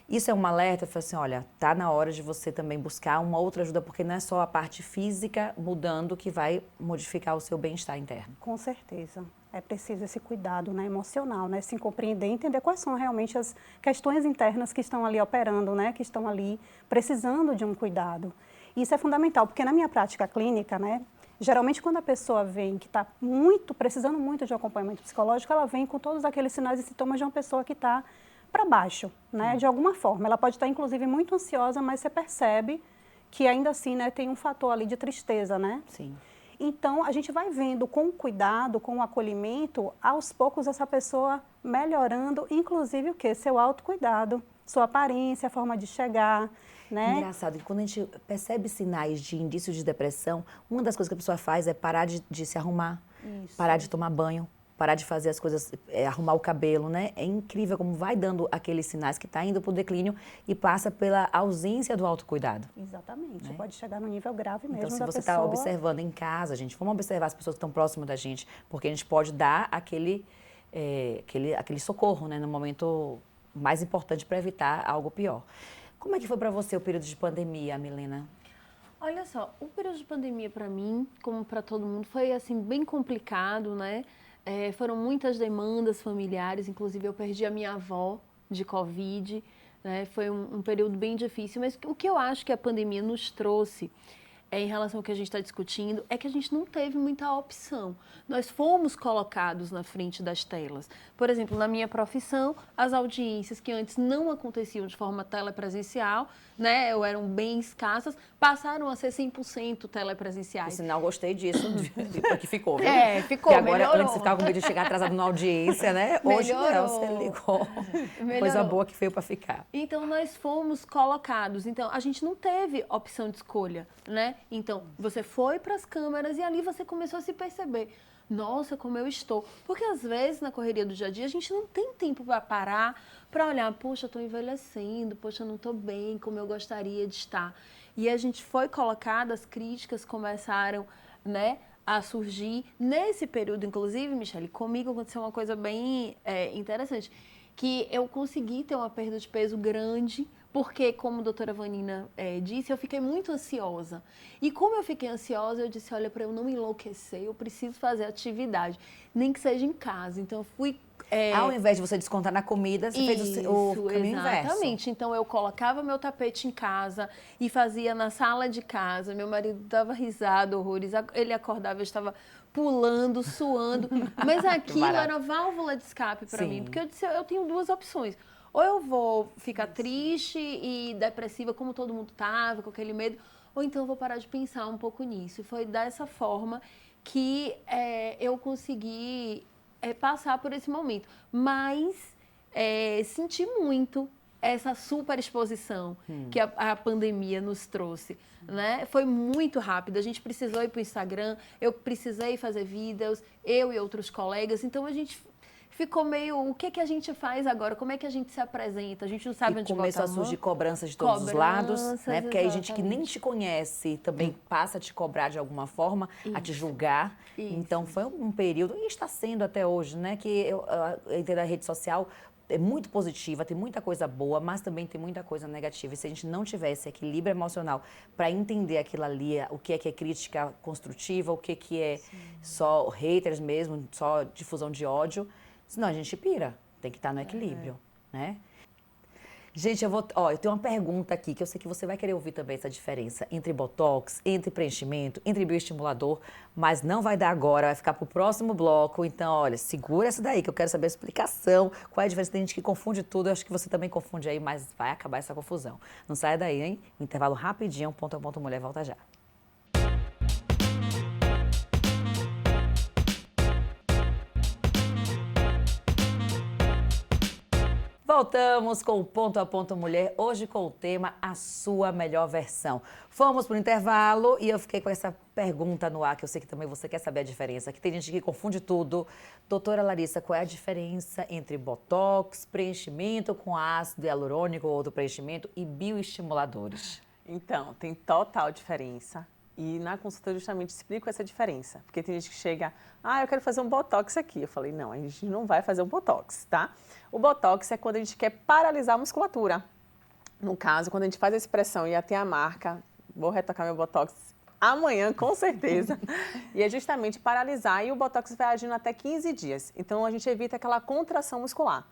Isso é um alerta, fala assim, olha, tá na hora de você também buscar uma outra ajuda, porque não é só a parte física mudando que vai modificar o seu bem-estar interno. Com certeza. É preciso esse cuidado, né, emocional, né, se compreender e entender quais são realmente as questões internas que estão ali operando, né, que estão ali precisando de um cuidado. Isso é fundamental, porque na minha prática clínica, né, geralmente quando a pessoa vem que está precisando muito de um acompanhamento psicológico, ela vem com todos aqueles sinais e sintomas de uma pessoa que está para baixo, né, de alguma forma. Ela pode estar, inclusive, muito ansiosa, mas você percebe que ainda assim, né, tem um fator ali de tristeza, né? Sim. Então, a gente vai vendo com o cuidado, com o acolhimento, aos poucos essa pessoa melhorando, inclusive o quê? Seu autocuidado, sua aparência, a forma de chegar, né? Engraçado, que quando a gente percebe sinais de indícios de depressão, uma das coisas que a pessoa faz é parar de se arrumar, parar de tomar banho, parar de fazer as coisas, arrumar o cabelo, né? É incrível como vai dando aqueles sinais que está indo para o declínio e passa pela ausência do autocuidado. Exatamente, né? Pode chegar num nível grave mesmo. Então, se da você está pessoa... observando em casa, gente, vamos observar as pessoas que estão próximas da gente, porque a gente pode dar aquele socorro, né? No momento mais importante para evitar algo pior. Como é que foi para você o período de pandemia, Milena? Olha só, o período de pandemia para mim, como para todo mundo, foi assim bem complicado, né? Foram muitas demandas familiares, inclusive eu perdi a minha avó de Covid, né? Foi um período bem difícil, mas o que eu acho que a pandemia nos trouxe, em relação ao que a gente está discutindo, é que a gente não teve muita opção. Nós fomos colocados na frente das telas. Por exemplo, na minha profissão, as audiências que antes não aconteciam de forma telepresencial, né, ou eram bem escassas, passaram a ser 100% telepresenciais. Por sinal, gostei disso, que ficou, viu? Ficou, e agora, melhorou. antes você ficava com medo de chegar atrasado na audiência, né? Hoje não, você ligou. Melhorou. Coisa boa que veio para ficar. Então, nós fomos colocados. Então, a gente não teve opção de escolha, né? Então, você foi para as câmeras e ali você começou a se perceber. Nossa, como eu estou. Porque às vezes, na correria do dia a dia, a gente não tem tempo para parar, para olhar, poxa, eu estou envelhecendo, poxa, eu não estou bem como eu gostaria de estar. E a gente foi colocado, as críticas começaram, né, a surgir. Nesse período, inclusive, Michele, comigo aconteceu uma coisa bem interessante, que eu consegui ter uma perda de peso grande, porque, como a doutora Vanina disse, eu fiquei muito ansiosa. E como eu fiquei ansiosa, eu disse, olha, para eu não enlouquecer, eu preciso fazer atividade, nem que seja em casa. Então, eu fui... Ao invés de você descontar na comida, você fez o caminho inverso. Exatamente. Então, eu colocava meu tapete em casa e fazia na sala de casa. Meu marido dava risada, horrores. Ele acordava, eu estava pulando, suando. Mas aquilo era válvula de escape para mim. Porque eu disse, eu tenho duas opções. Ou eu vou ficar triste e depressiva, como todo mundo estava, com aquele medo, ou então eu vou parar de pensar um pouco nisso. E foi dessa forma que eu consegui passar por esse momento. Mas senti muito essa super exposição que a pandemia nos trouxe. Né? Foi muito rápido, a gente precisou ir para o Instagram, eu precisei fazer vídeos, eu e outros colegas, então a gente... ficou meio, o que a gente faz agora? Como é que a gente se apresenta? A gente não sabe onde botar a mão. Começou a surgir cobranças de todos os lados, né? Porque aí gente que nem te conhece também passa a te cobrar de alguma forma, a te julgar. Então foi um período, e está sendo até hoje, né? Que eu entendo a rede social é muito positiva, tem muita coisa boa, mas também tem muita coisa negativa. E se a gente não tiver esse equilíbrio emocional para entender aquilo ali, o que é crítica construtiva, o que é só haters mesmo, só difusão de ódio, senão a gente pira, tem que estar no equilíbrio, né? Gente, eu tenho uma pergunta aqui, que eu sei que você vai querer ouvir também essa diferença entre botox, entre preenchimento, entre bioestimulador, mas não vai dar agora, vai ficar pro próximo bloco. Então, olha, segura essa daí, que eu quero saber a explicação, qual é a diferença. Tem gente que confunde tudo, eu acho que você também confunde aí, mas vai acabar essa confusão. Não saia daí, hein? Intervalo rapidinho, ponto a ponto, mulher, volta já. Voltamos com o Ponto a Ponto Mulher, hoje com o tema A Sua Melhor Versão. Fomos para o intervalo e eu fiquei com essa pergunta no ar, que eu sei que também você quer saber a diferença, que tem gente que confunde tudo. Doutora Larissa, qual é a diferença entre botox, preenchimento com ácido hialurônico ou outro preenchimento e bioestimuladores? Então, tem total diferença. E na consulta eu justamente explico essa diferença. Porque tem gente que chega, eu quero fazer um botox aqui. Eu falei, não, a gente não vai fazer um botox, tá? O botox é quando a gente quer paralisar a musculatura. No caso, quando a gente faz a expressão e até a marca, vou retocar meu botox amanhã, com certeza. E é justamente paralisar, e o botox vai agindo até 15 dias. Então, a gente evita aquela contração muscular.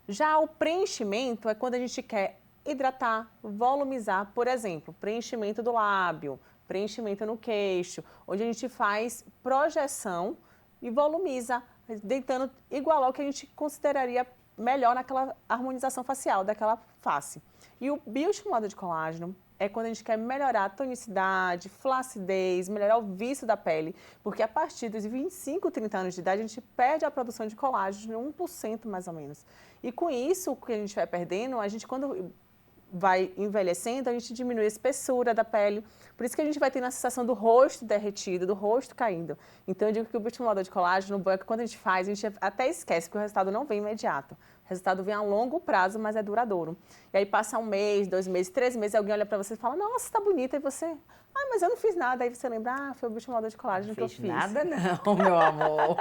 Já o preenchimento é quando a gente quer hidratar, volumizar, por exemplo, preenchimento do lábio, preenchimento no queixo, onde a gente faz projeção e volumiza, tentando igualar o que a gente consideraria melhor naquela harmonização facial daquela face. E o bioestimulador de colágeno é quando a gente quer melhorar a tonicidade, flacidez, melhorar o vício da pele, porque a partir dos 25, 30 anos de idade a gente perde a produção de colágeno, 1% mais ou menos. E com isso, o que a gente vai perdendo, a gente quando vai envelhecendo, a gente diminui a espessura da pele. Por isso que a gente vai tendo a sensação do rosto derretido, do rosto caindo. Então, eu digo que o bioestimulador de colágeno, bom é que quando a gente até esquece que o resultado não vem imediato. O resultado vem a longo prazo, mas é duradouro. E aí passa 1 mês, 2 meses, 3 meses, alguém olha pra você e fala, nossa, tá bonita. E você, mas eu não fiz nada. Aí você lembra, foi o bioestimulador de colágeno que eu fiz. Não fiz nada não, meu amor.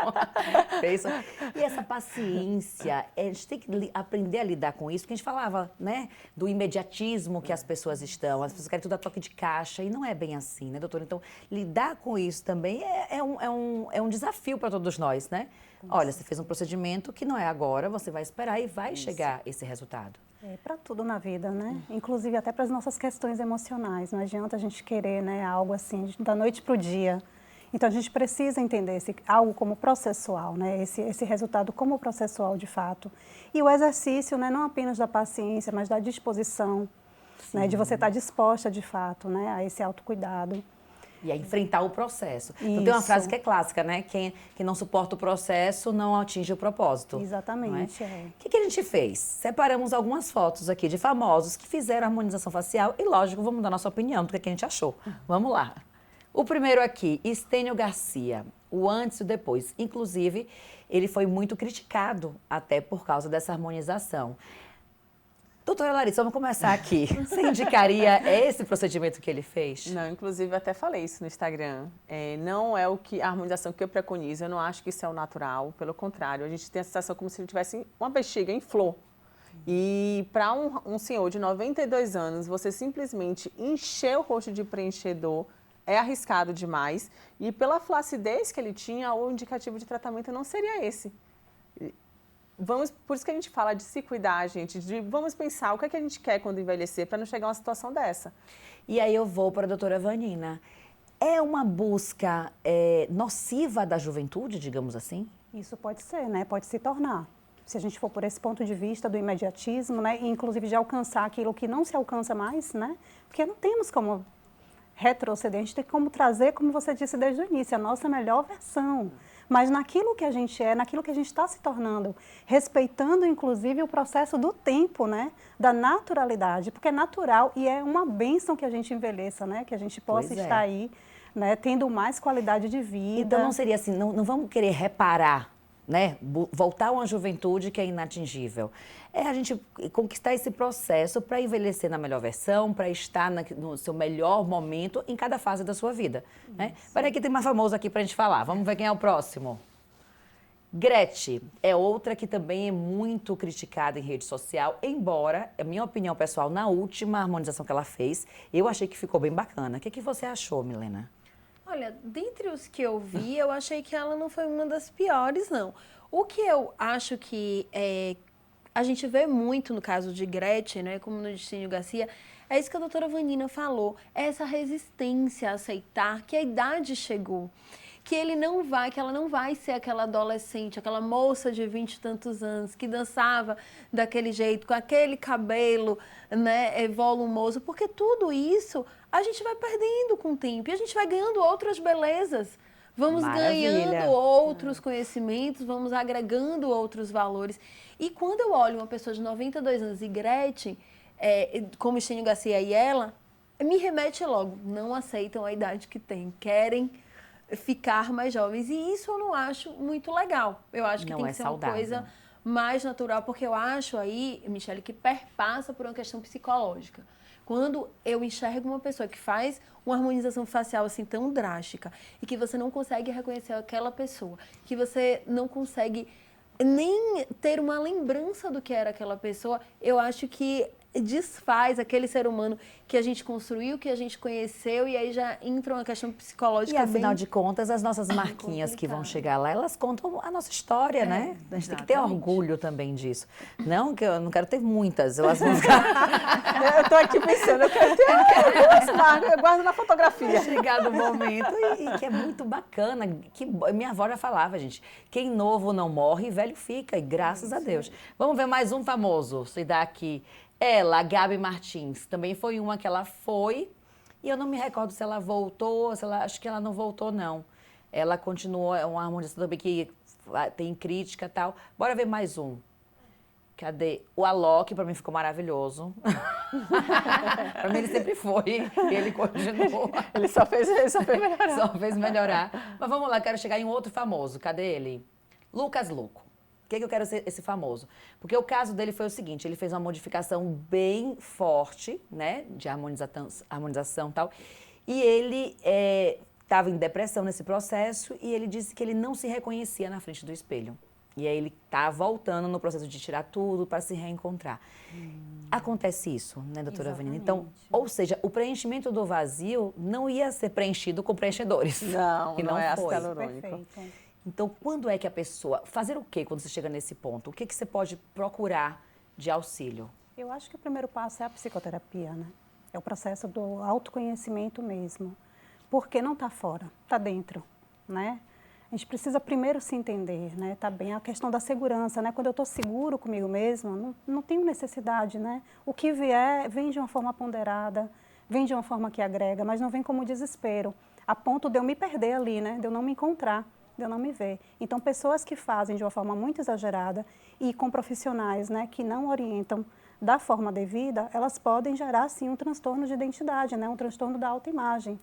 E essa paciência, a gente tem que aprender a lidar com isso, porque a gente falava, né, do imediatismo que as pessoas estão. As pessoas querem tudo a toque de caixa e não é bem assim, né, doutora? Então, lidar com isso também é um desafio para todos nós, né? Olha, você fez um procedimento que não é agora, você vai esperar e vai chegar esse resultado. É para tudo na vida, né? Inclusive até para as nossas questões emocionais. Não adianta a gente querer, né, algo assim, da noite para o dia. Então a gente precisa entender algo como processual, né? Esse resultado como processual de fato. E o exercício, né, não apenas da paciência, mas da disposição, né, de você estar disposta de fato, né, a esse autocuidado. E a enfrentar o processo. Então, tem uma frase que é clássica, né? Quem não suporta o processo não atinge o propósito. Exatamente. O que a gente fez? Separamos algumas fotos aqui de famosos que fizeram harmonização facial e, lógico, vamos dar nossa opinião do que a gente achou. Vamos lá. O primeiro aqui, Estênio Garcia, o antes e o depois. Inclusive, ele foi muito criticado até por causa dessa harmonização. Doutora Larissa, vamos começar aqui. Você indicaria esse procedimento que ele fez? Não, inclusive eu até falei isso no Instagram. Não é a harmonização que eu preconizo, eu não acho que isso é o natural. Pelo contrário, a gente tem a sensação como se ele tivesse uma bexiga em flor. E para um senhor de 92 anos, você simplesmente encher o rosto de preenchedor é arriscado demais. E pela flacidez que ele tinha, o indicativo de tratamento não seria esse. Por isso que a gente fala de se cuidar, gente, vamos pensar o que é que a gente quer quando envelhecer para não chegar a uma situação dessa. E aí eu vou para a doutora Vanina. É uma busca nociva da juventude, digamos assim? Isso pode ser, né? Pode se tornar. Se a gente for por esse ponto de vista do imediatismo, né? E inclusive de alcançar aquilo que não se alcança mais, né? Porque não temos como retroceder, a gente tem como trazer, como você disse desde o início, a nossa melhor versão. Mas naquilo que a gente é, naquilo que a gente está se tornando, respeitando inclusive o processo do tempo, né? Da naturalidade, porque é natural e é uma bênção que a gente envelheça, né? Que a gente possa estar aí, né? Tendo mais qualidade de vida. Então não seria assim, não vamos querer reparar, né? Voltar a uma juventude que é inatingível. É a gente conquistar esse processo para envelhecer na melhor versão, para estar no seu melhor momento em cada fase da sua vida. Né? Peraí que tem mais famoso aqui para a gente falar. Vamos ver quem é o próximo. Gretchen é outra que também é muito criticada em rede social, embora, a minha opinião pessoal, na última harmonização que ela fez, eu achei que ficou bem bacana. O que você achou, Milena? Olha, dentre os que eu vi, eu achei que ela não foi uma das piores, não. O que eu acho que a gente vê muito no caso de Gretchen, né, como no Estênio Garcia, é isso que a doutora Vanina falou, é essa resistência a aceitar que a idade chegou, que ela não vai ser aquela adolescente, aquela moça de 20 e tantos anos que dançava daquele jeito, com aquele cabelo, né, volumoso, porque tudo isso a gente vai perdendo com o tempo e a gente vai ganhando outras belezas. Vamos ganhando outros conhecimentos, vamos agregando outros valores. E quando eu olho uma pessoa de 92 anos e Gretchen, como Estênio Garcia e ela, me remete logo, não aceitam a idade que tem, querem ficar mais jovens. E isso eu não acho muito legal. Eu acho que tem que ser uma coisa mais natural, porque eu acho aí, Michele, que perpassa por uma questão psicológica. Quando eu enxergo uma pessoa que faz uma harmonização facial assim tão drástica e que você não consegue reconhecer aquela pessoa, que você não consegue nem ter uma lembrança do que era aquela pessoa, eu acho que desfaz aquele ser humano que a gente construiu, que a gente conheceu, e aí já entra uma questão psicológica. E afinal de contas, as nossas marquinhas que vão chegar lá, elas contam a nossa história, né? A gente tem que ter orgulho também disso. Não que eu não quero ter muitas, elas vão ficar... Eu estou aqui pensando, eu quero ter marcas, eu guardo na fotografia. Chegar no momento e que é muito bacana. Minha avó já falava, gente, quem novo não morre, velho fica, e graças a Deus. Vamos ver mais um famoso, se dá aqui. Ela, a Gabi Martins, também foi uma que ela foi, e eu não me recordo se ela voltou, acho que ela não voltou, não. Ela continuou, é uma harmonização também que tem crítica e tal. Bora ver mais um. Cadê? O Alok, pra mim, ficou maravilhoso. Pra mim, ele sempre foi, e ele continuou. Ele só fez melhorar. Só fez melhorar. Mas vamos lá, quero chegar em um outro famoso. Cadê ele? Lucas Luco. Por que eu quero ser esse famoso? Porque o caso dele foi o seguinte, ele fez uma modificação bem forte, né, de harmonização e tal, e ele estava em depressão nesse processo e ele disse que ele não se reconhecia na frente do espelho. E aí ele está voltando no processo de tirar tudo para se reencontrar. Acontece isso, né, doutora Vanina? Então, ou seja, o preenchimento do vazio não ia ser preenchido com preenchedores. Não, e não é foi. ácido hialurônico. Então, quando é que a pessoa... Fazer o quê quando você chega nesse ponto? O que você pode procurar de auxílio? Eu acho que o primeiro passo é a psicoterapia, né? É o processo do autoconhecimento mesmo. Porque não está fora, está dentro, né? A gente precisa primeiro se entender, né? Tá bem, a questão da segurança, né? Quando eu estou seguro comigo mesmo, não tenho necessidade, né? O que vier, vem de uma forma ponderada, vem de uma forma que agrega, mas não vem como desespero, a ponto de eu me perder ali, né? De eu não me encontrar, de eu não me ver. Então, pessoas que fazem de uma forma muito exagerada e com profissionais, né, que não orientam da forma devida, elas podem gerar, sim, um transtorno de identidade, né, um transtorno da autoimagem,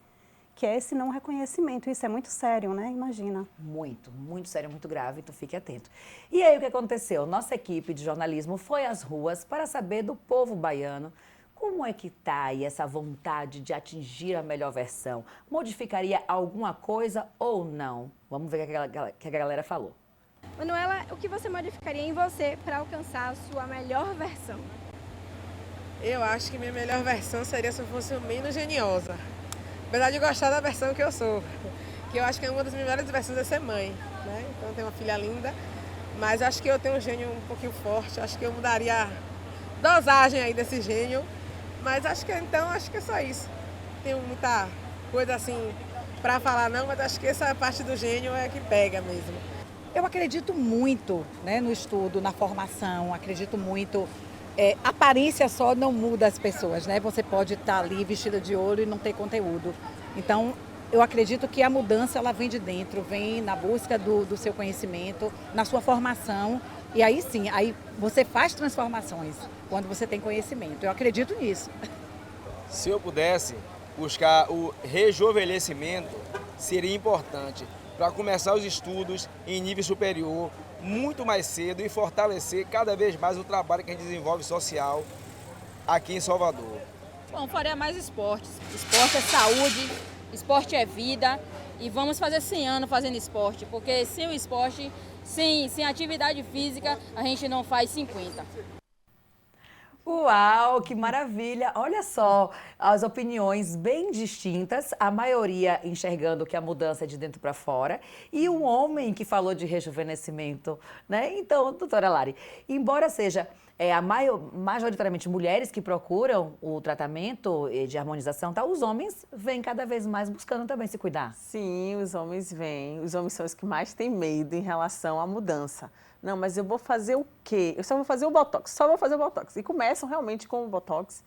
que é esse não reconhecimento. Isso é muito sério, né? Imagina. Muito sério, muito grave, então fique atento. E aí o que aconteceu? Nossa equipe de jornalismo foi às ruas para saber do povo baiano como é que tá aí essa vontade de atingir a melhor versão. Modificaria alguma coisa ou não? Vamos ver o que a galera falou. Manuela, o que você modificaria em você para alcançar a sua melhor versão? Eu acho que minha melhor versão seria se eu fosse menos geniosa. Apesar de gostar da versão que eu sou. Que eu acho que é uma das melhores versões é ser mãe, né? Então eu tenho uma filha linda, mas acho que eu tenho um gênio um pouquinho forte. Acho que eu mudaria a dosagem aí desse gênio. Mas acho que é só isso. Tenho muita coisa assim para falar não, mas acho que essa parte do gênio é que pega mesmo. Eu acredito muito, né, no estudo, na formação, acredito muito. Aparência só não muda as pessoas, né? Você pode estar ali vestida de ouro e não ter conteúdo. Então, eu acredito que a mudança ela vem de dentro, vem na busca do seu conhecimento, na sua formação. E aí sim, aí você faz transformações quando você tem conhecimento. Eu acredito nisso. Se eu pudesse buscar o rejuvenescimento, seria importante para começar os estudos em nível superior, muito mais cedo e fortalecer cada vez mais o trabalho que a gente desenvolve social aqui em Salvador. Bom, faria mais esportes. Esporte é saúde, esporte é vida e vamos fazer 100 anos fazendo esporte, porque sem o esporte, sem atividade física, a gente não faz 50. Uau, que maravilha! Olha só, as opiniões bem distintas, a maioria enxergando que a mudança é de dentro para fora e um homem que falou de rejuvenescimento, né? Então, doutora Lari, embora seja majoritariamente mulheres que procuram o tratamento de harmonização, tá? Os homens vêm cada vez mais buscando também se cuidar. Sim, os homens vêm. Os homens são os que mais têm medo em relação à mudança. Não, mas eu vou fazer o quê? Eu só vou fazer o Botox, só vou fazer o Botox. E começam realmente com o Botox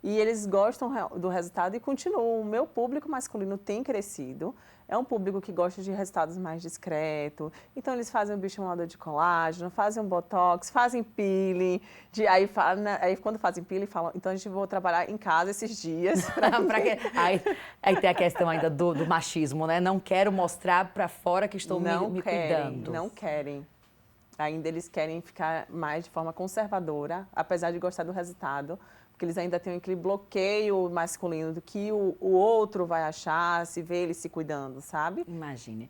e eles gostam do resultado e continuam. O meu público masculino tem crescido. É um público que gosta de resultados mais discretos. Então, eles fazem um bioestimulador de colágeno, fazem um Botox, fazem peeling. Aí, quando fazem peeling, falam, então a gente vai trabalhar em casa esses dias. Aí tem a questão ainda do machismo, né? Não quero mostrar para fora que estou me cuidando. Não querem. Ainda eles querem ficar mais de forma conservadora, apesar de gostar do resultado, porque eles ainda têm aquele bloqueio masculino do que o outro vai achar, se vê ele se cuidando, sabe? Imagine.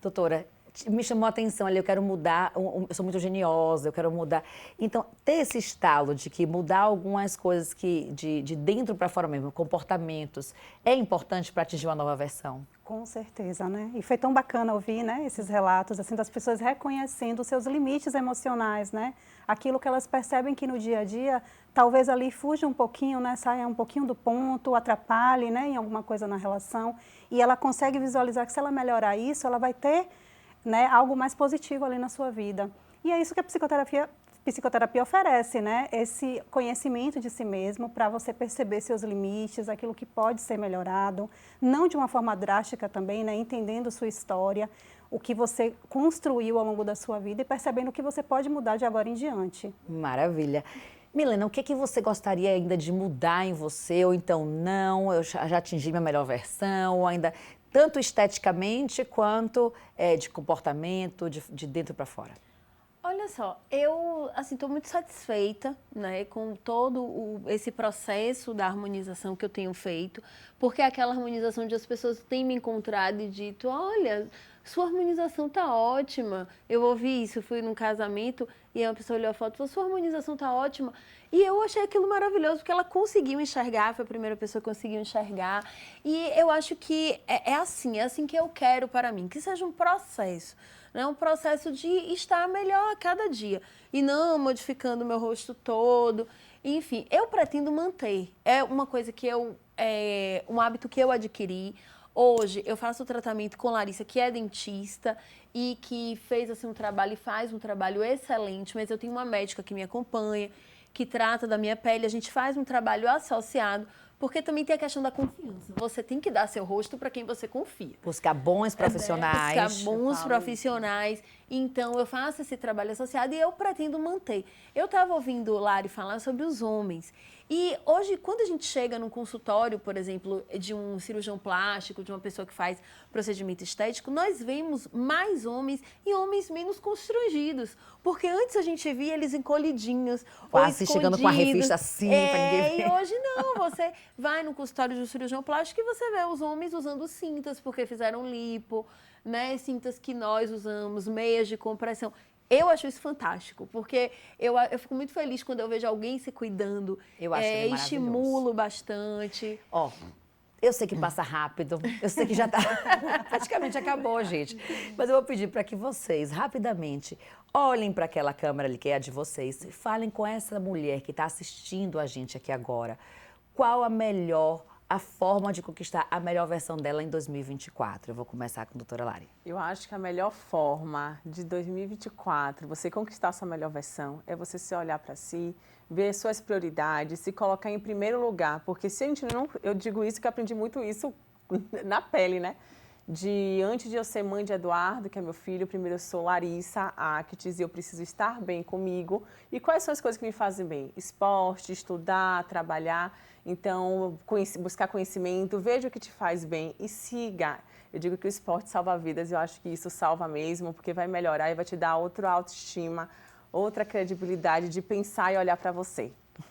Doutora, me chamou a atenção ali, eu quero mudar, eu sou muito geniosa, eu quero mudar. Então, ter esse estalo de que mudar algumas coisas que de dentro para fora mesmo, comportamentos, é importante para atingir uma nova versão? Com certeza, né? E foi tão bacana ouvir, né, esses relatos, assim, das pessoas reconhecendo os seus limites emocionais, né? Aquilo que elas percebem que no dia a dia, talvez ali fuja um pouquinho, né, saia um pouquinho do ponto, atrapalhe, né, em alguma coisa na relação. E ela consegue visualizar que se ela melhorar isso, ela vai ter, né, algo mais positivo ali na sua vida. E é isso que a psicoterapia oferece, né? Esse conhecimento de si mesmo para você perceber seus limites, aquilo que pode ser melhorado, não de uma forma drástica também, né? Entendendo sua história, o que você construiu ao longo da sua vida e percebendo o que você pode mudar de agora em diante. Maravilha. Milena, o que você gostaria ainda de mudar em você? Ou então, não, eu já atingi minha melhor versão, ou ainda tanto esteticamente quanto de comportamento, de dentro para fora? Olha só, eu estou muito satisfeita, né, com todo esse processo da harmonização que eu tenho feito, porque é aquela harmonização onde as pessoas têm me encontrado e dito, olha, sua harmonização tá ótima. Eu ouvi isso, fui num casamento e uma pessoa olhou a foto e falou, sua harmonização tá ótima. E eu achei aquilo maravilhoso, porque ela conseguiu enxergar, foi a primeira pessoa que conseguiu enxergar. E eu acho que é assim que eu quero para mim, que seja um processo. É um processo de estar melhor a cada dia e não modificando o meu rosto todo. Enfim, eu pretendo manter. É uma coisa que um hábito que eu adquiri. Hoje, eu faço o tratamento com Larissa, que é dentista e que fez assim, um trabalho e faz um trabalho excelente, mas eu tenho uma médica que me acompanha, que trata da minha pele. A gente faz um trabalho associado, porque também tem a questão da confiança. Você tem que dar seu rosto para quem você confia. Buscar bons profissionais. Buscar bons profissionais. Então, eu faço esse trabalho associado e eu pretendo manter. Eu estava ouvindo o Lari falar sobre os homens. E hoje, quando a gente chega num consultório, por exemplo, de um cirurgião plástico, de uma pessoa que faz procedimento estético, nós vemos mais homens e homens menos constrangidos. Porque antes a gente via eles encolhidinhos, quase ou chegando com a revista assim, pra ninguém ver. E hoje não, você vai no consultório de um cirurgião plástico e você vê os homens usando cintas porque fizeram lipo, né? Cintas que nós usamos, meias de compressão. Eu acho isso fantástico, porque eu fico muito feliz quando eu vejo alguém se cuidando. Eu acho ele maravilhoso. Estimulo bastante. Ó, eu sei que passa rápido, eu sei que já tá praticamente acabou, gente. Mas eu vou pedir para que vocês, rapidamente, olhem para aquela câmera ali, que é a de vocês, e falem com essa mulher que está assistindo a gente aqui agora. Qual a forma de conquistar a melhor versão dela em 2024? Eu vou começar com a doutora Lari. Eu acho que a melhor forma de 2024, você conquistar a sua melhor versão, é você se olhar para si, ver suas prioridades, se colocar em primeiro lugar. Porque se a gente não... Eu digo isso que eu aprendi muito isso na pele, né? Antes de eu ser mãe de Eduardo, que é meu filho, primeiro eu sou Larissa Actes e eu preciso estar bem comigo. E quais são as coisas que me fazem bem? Esporte, estudar, trabalhar. Então, buscar conhecimento, veja o que te faz bem e siga. Eu digo que o esporte salva vidas e eu acho que isso salva mesmo, porque vai melhorar e vai te dar outra autoestima, outra credibilidade de pensar e olhar para você.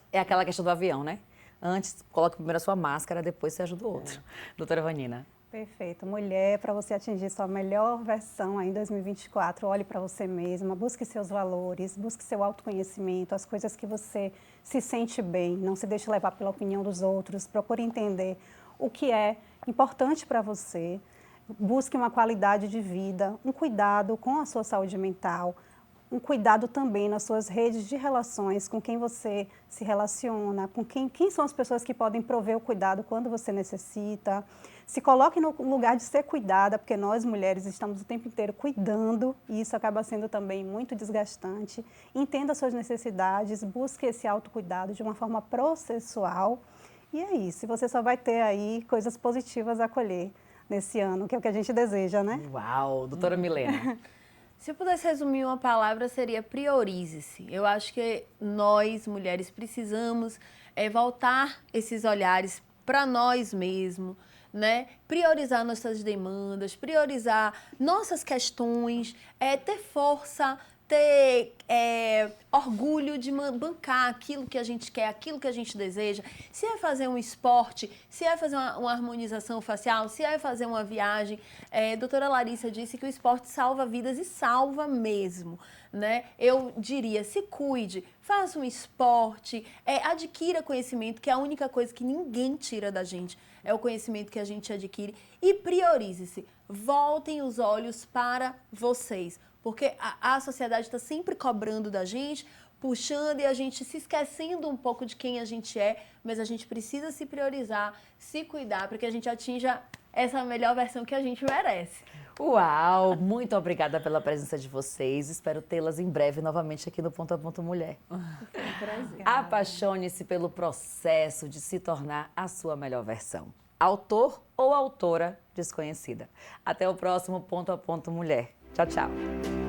É aquela questão do avião, né? Antes, coloque primeiro a sua máscara, depois você ajuda o outro. Doutora Vanina. Perfeito. Mulher, para você atingir sua melhor versão aí em 2024, olhe para você mesma, busque seus valores, busque seu autoconhecimento, as coisas que você se sente bem, não se deixe levar pela opinião dos outros, procure entender o que é importante para você, busque uma qualidade de vida, um cuidado com a sua saúde mental, um cuidado também nas suas redes de relações, com quem você se relaciona, com quem são as pessoas que podem prover o cuidado quando você necessita. Se coloque no lugar de ser cuidada, porque nós mulheres estamos o tempo inteiro cuidando e isso acaba sendo também muito desgastante. Entenda suas necessidades, busque esse autocuidado de uma forma processual. E é isso, você só vai ter aí coisas positivas a colher nesse ano, que é o que a gente deseja, né? Uau, doutora Milena. Se eu pudesse resumir uma palavra, seria priorize-se. Eu acho que nós, mulheres, precisamos voltar esses olhares para nós mesmos, né? Priorizar nossas demandas, priorizar nossas questões, ter força, ter orgulho de bancar aquilo que a gente quer, aquilo que a gente deseja. Se é fazer um esporte, se é fazer uma harmonização facial, se é fazer uma viagem. Doutora Larissa disse que o esporte salva vidas e salva mesmo, né? Eu diria, se cuide, faça um esporte, adquira conhecimento, que é a única coisa que ninguém tira da gente, é o conhecimento que a gente adquire. E priorize-se, voltem os olhos para vocês. Porque a sociedade está sempre cobrando da gente, puxando e a gente se esquecendo um pouco de quem a gente é, mas a gente precisa se priorizar, se cuidar, para que a gente atinja essa melhor versão que a gente merece. Uau! Muito obrigada pela presença de vocês. Espero tê-las em breve novamente aqui no Ponto a Ponto Mulher. Apaixone-se pelo processo de se tornar a sua melhor versão. Autor ou autora desconhecida. Até o próximo Ponto a Ponto Mulher. Tchau, tchau.